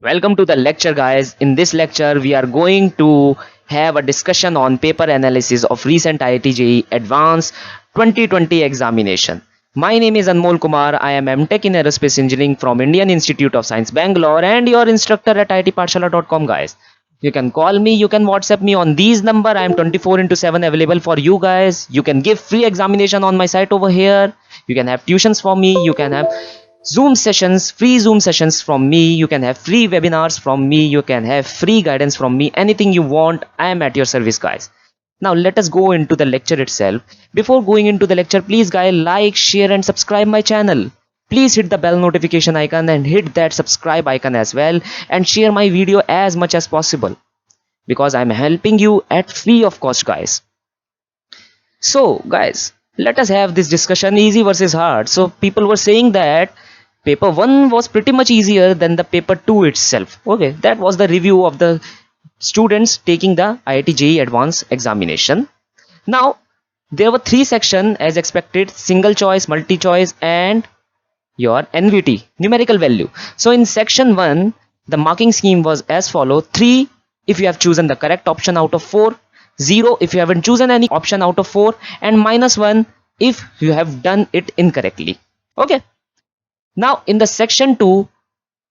Welcome to the lecture, guys. In this lecture, we are going to have a discussion on paper analysis of recent IIT JEE Advanced 2020 examination. My name is Anmol Kumar. I am MTech in Aerospace Engineering from Indian Institute of Science, Bangalore, and your instructor at itpathshala.com, guys. You can call me, you can WhatsApp me on these number. I am 24 into 7 available for you guys. You can give free examination on my site over here. You can have tuitions for me. You can have Zoom sessions, free Zoom sessions from me. You can have free webinars from me. You can have free guidance from me. Anything you want, I am at your service, guys. Now let us go into the lecture itself. Before going into the lecture, please guys like, share and subscribe my channel. Please hit the bell notification icon and hit that subscribe icon as well, and share my video as much as possible because I'm helping you at free of cost, guys. So guys, let us have this discussion, easy versus hard. So people were saying that paper 1 was pretty much easier than the paper 2 itself. Okay, that was the review of the students taking the IIT JEE advanced examination. Now there were 3 sections as expected: single choice, multi choice and your NVT, numerical value. So in section 1 the marking scheme was as follow: 3 if you have chosen the correct option out of 4, 0 if you haven't chosen any option out of 4, and -1 if you have done it incorrectly. Okay, now in the section 2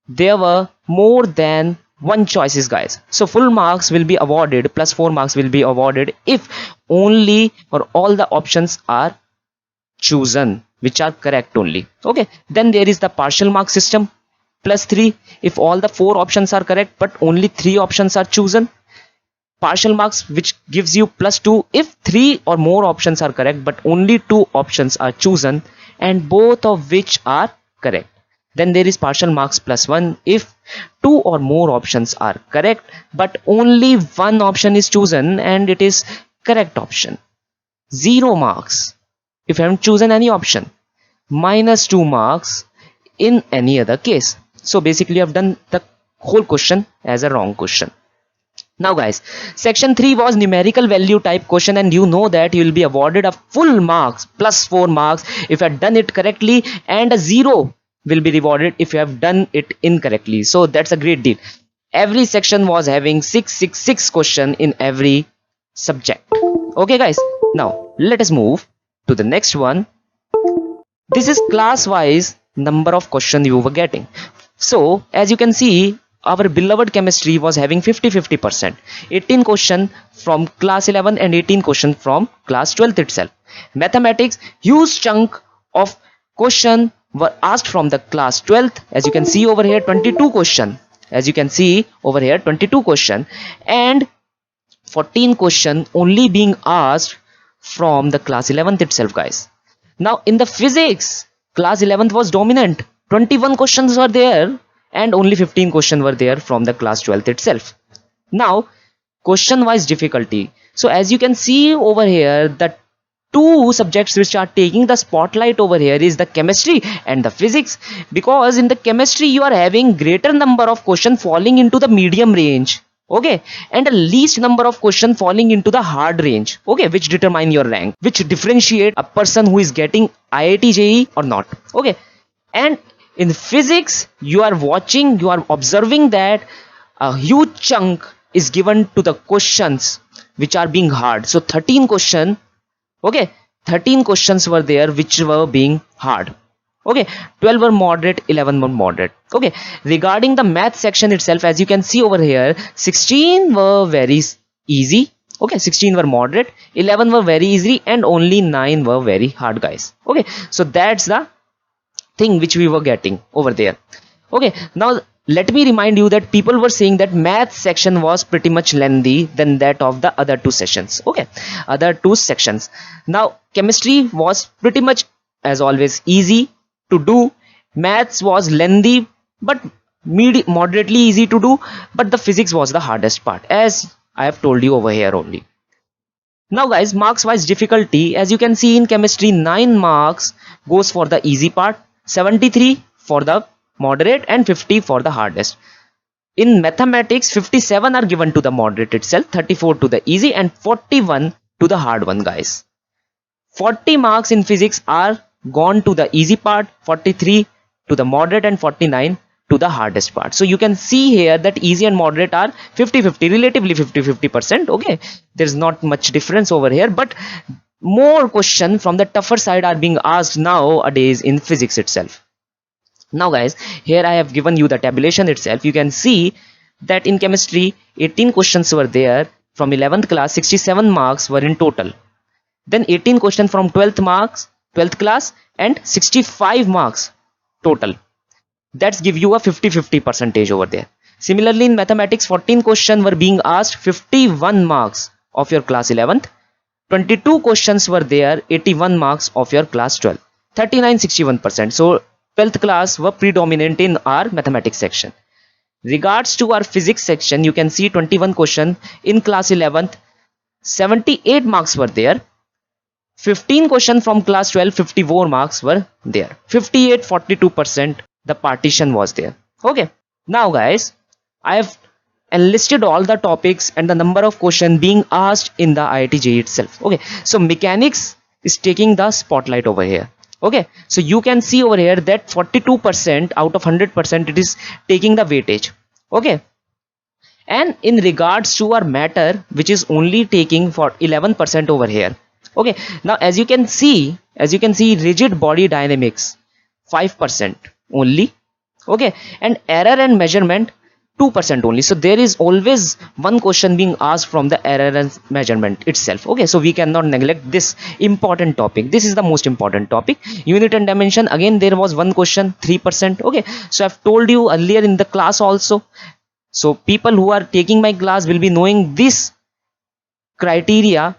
there were more than one choices, guys. So full marks will be awarded, plus 4 marks will be awarded if only or all the options are chosen which are correct only. Okay, then there is the partial mark system, plus 3 if all the 4 options are correct but only 3 options are chosen. Partial marks which gives you plus 2 if 3 or more options are correct but only 2 options are chosen and both of which are correct. Then there is partial marks plus 1 if 2 or more options are correct but only one option is chosen and it is correct option. 0 marks if you haven't chosen any option. -2 marks in any other case. So basically I've done the whole question as a wrong question. Now guys, section 3 was numerical value type question, and you know that you will be awarded a full marks plus 4 marks if you have done it correctly, and a 0 will be rewarded if you have done it incorrectly. So that's a great deal. Every section was having 6 question in every subject. Okay guys, now let us move to the next one. This is class wise number of questions you were getting. So as you can see, our beloved chemistry was having 50-50%, 18 question from class 11 and 18 question from class 12th itself. Mathematics, huge chunk of question were asked from the class 12th. As you can see over here, 22 question. As you can see over here, 22 question, and 14 question only being asked from the class 11th itself, guys. Now in the physics, class 11th was dominant. 21 questions were there and only 15 questions were there from the class 12th itself. Now question wise difficulty. So as you can see over here, the two subjects which are taking the spotlight over here is the chemistry and the physics, because in the chemistry you are having greater number of questions falling into the medium range, okay, and the least number of question falling into the hard range, okay, which determine your rank, which differentiate a person who is getting IIT JEE or not. Okay, and in physics you are watching, you are observing that a huge chunk is given to the questions which are being hard. So 13 question, okay, 13 questions were there which were being hard. Okay, 12 were moderate, 11 were moderate. Okay, regarding the math section itself, as you can see over here, 16 were very easy, okay, 16 were moderate, 11 were very easy, and only 9 were very hard, guys. Okay, so that's the thing which we were getting over there. Okay, now let me remind you that people were saying that math section was pretty much lengthy than that of the other two sessions. Okay, other two sections. Now chemistry was pretty much as always easy to do, maths was lengthy but moderately easy to do, but the physics was the hardest part, as I have told you over here only. Now guys, marks wise difficulty, as you can see in chemistry, 9 marks goes for the easy part, 73 for the moderate and 50 for the hardest. In mathematics, 57 are given to the moderate itself, 34 to the easy, and 41 to the hard one, guys. 40 marks in physics are gone to the easy part, 43 to the moderate, and 49 to the hardest part. So you can see here that easy and moderate are 50-50, relatively 50-50%. Okay, there's not much difference over here, but more questions from the tougher side are being asked nowadays in physics itself. Now guys, here I have given you the tabulation itself. You can see that in chemistry 18 questions were there from 11th class, 67 marks were in total. Then 18 questions from 12th class and 65 marks total. That's give you a 50-50 percentage over there. Similarly in mathematics, 14 questions were being asked, 51 marks of your class 11th. 22 questions were there, 81 marks of your class 12. 39-61%. So 12th class were predominant in our mathematics section. Regards to our physics section, you can see 21 question in class 11th, 78 marks were there. 15 question from class 12, 54 marks were there. 58-42% the partition was there. Okay, now guys, I have enlisted all the topics and the number of questions being asked in the IIT JEE itself. Okay, so mechanics is taking the spotlight over here. Okay, so you can see over here that 42% out of 100% it is taking the weightage. Okay, and in regards to our matter, which is only taking for 11% over here. Okay, now as you can see rigid body dynamics 5% only. Okay, and error and measurement 2% only. So there is always one question being asked from the error and measurement itself. Okay, so we cannot neglect this important topic. This is the most important topic. Unit and dimension, again there was one question, 3%. Okay, so I've told you earlier in the class also. So people who are taking my class will be knowing this criteria.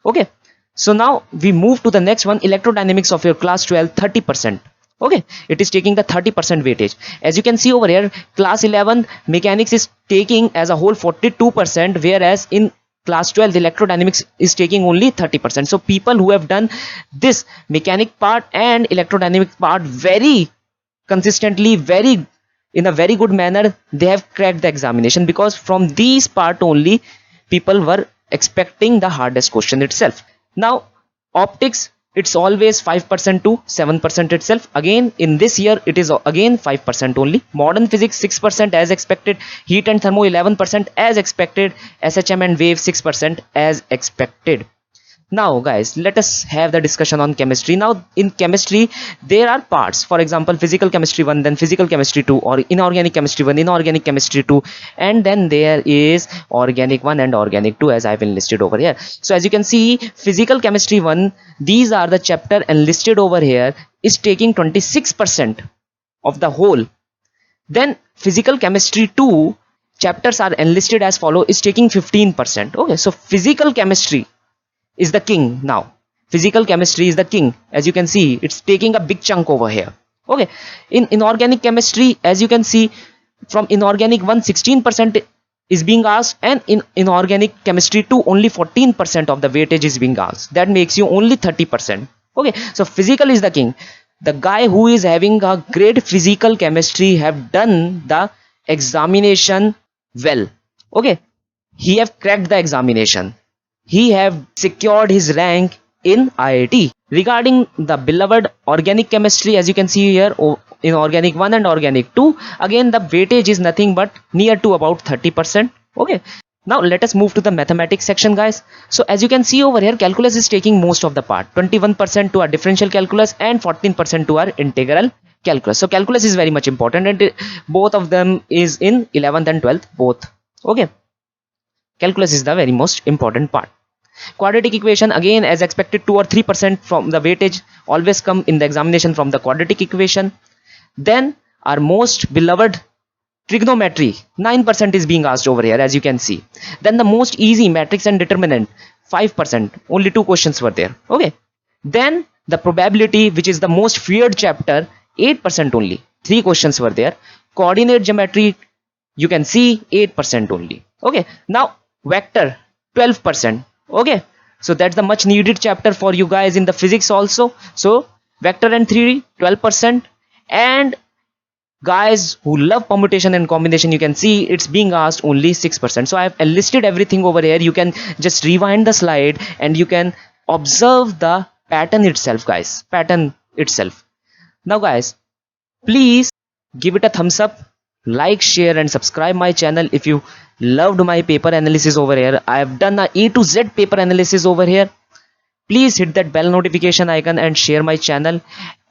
Okay, so now we move to the next one, electrodynamics of your class 12, 30%. Okay, it is taking the 30% weightage. As you can see over here, class 11 mechanics is taking as a whole 42%, whereas in class 12 electrodynamics is taking only 30%. So people who have done this mechanic part and electrodynamic part very consistently, very in a very good manner, they have cracked the examination, because from these part only people were expecting the hardest question itself. Now optics, it's always 5% to 7% itself. Again in this year it is again 5% only. Modern physics 6% as expected. Heat and thermo 11% as expected. SHM and wave 6% as expected. Now guys, let us have the discussion on chemistry. Now in chemistry there are parts, for example physical chemistry 1, then physical chemistry 2, or inorganic chemistry 1, inorganic chemistry 2, and then there is organic 1 and organic 2 as I've enlisted over here. So as you can see, physical chemistry 1, these are the chapter enlisted over here, is taking 26% of the whole. Then physical chemistry 2 chapters are enlisted as follow, is taking 15%. Okay, so physical chemistry is the king now. Physical chemistry is the king. As you can see, it's taking a big chunk over here. Okay, in inorganic chemistry, as you can see, from inorganic 1, 16% is being asked, and in inorganic chemistry 2 only 14% of the weightage is being asked. That makes you only 30%. Okay, so physical is the king. The guy who is having a great physical chemistry have done the examination well. Okay, he have cracked the examination. He have secured his rank in IIT. Regarding the beloved organic chemistry, as you can see here, in organic 1 and organic 2, again the weightage is nothing but near to about 30%. Okay, now let us move to the mathematics section guys. So as you can see over here, calculus is taking most of the part, 21% to our differential calculus and 14% to our integral calculus. So calculus is very much important, and both of them is in 11th and 12th both. Okay, calculus is the very most important part. Quadratic equation, again as expected, 2 or 3% from the weightage always come in the examination from the quadratic equation. Then our most beloved trigonometry, 9% is being asked over here, as you can see. Then the most easy matrix and determinant, 5%, only 2 questions were there. Okay, then the probability, which is the most feared chapter, 8% only, 3 questions were there. Coordinate geometry, you can see 8% only. Okay, now vector, 12%. Okay, so that's the much needed chapter for you guys in the physics also. So vector and theory 12%, and guys who love permutation and combination, you can see it's being asked only 6%. So I have enlisted everything over here. You can just rewind the slide and you can observe the pattern itself guys, pattern itself. Now guys, please give it a thumbs up, like, share and subscribe my channel if you loved my paper analysis over here. I have done a A to Z paper analysis over here. Please hit that bell notification icon and share my channel.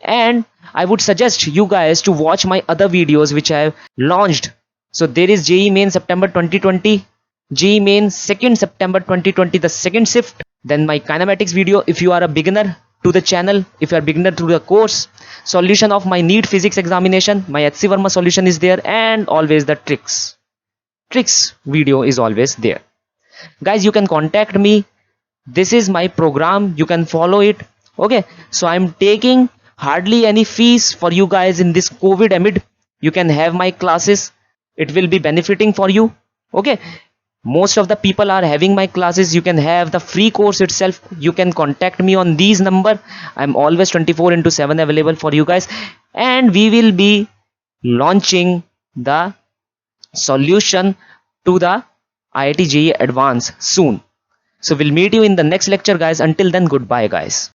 And I would suggest you guys to watch my other videos which I have launched. So there is JEE Main September 2020, JEE Main 2nd September 2020, the second shift. Then my kinematics video if you are a beginner to the channel, if you are beginner to the course. Solution of my NEET physics examination, my HC Verma solution is there, and always the tricks video is always there. Guys, you can contact me. This is my program, you can follow it. Okay, so I'm taking hardly any fees for you guys in this COVID amid. You can have my classes, it will be benefiting for you. Okay, most of the people are having my classes. You can have the free course itself. You can contact me on these number. I'm always 24/7 available for you guys, and we will be launching the solution to the IIT JEE Advanced soon. So we'll meet you in the next lecture, guys. Until then, goodbye, guys.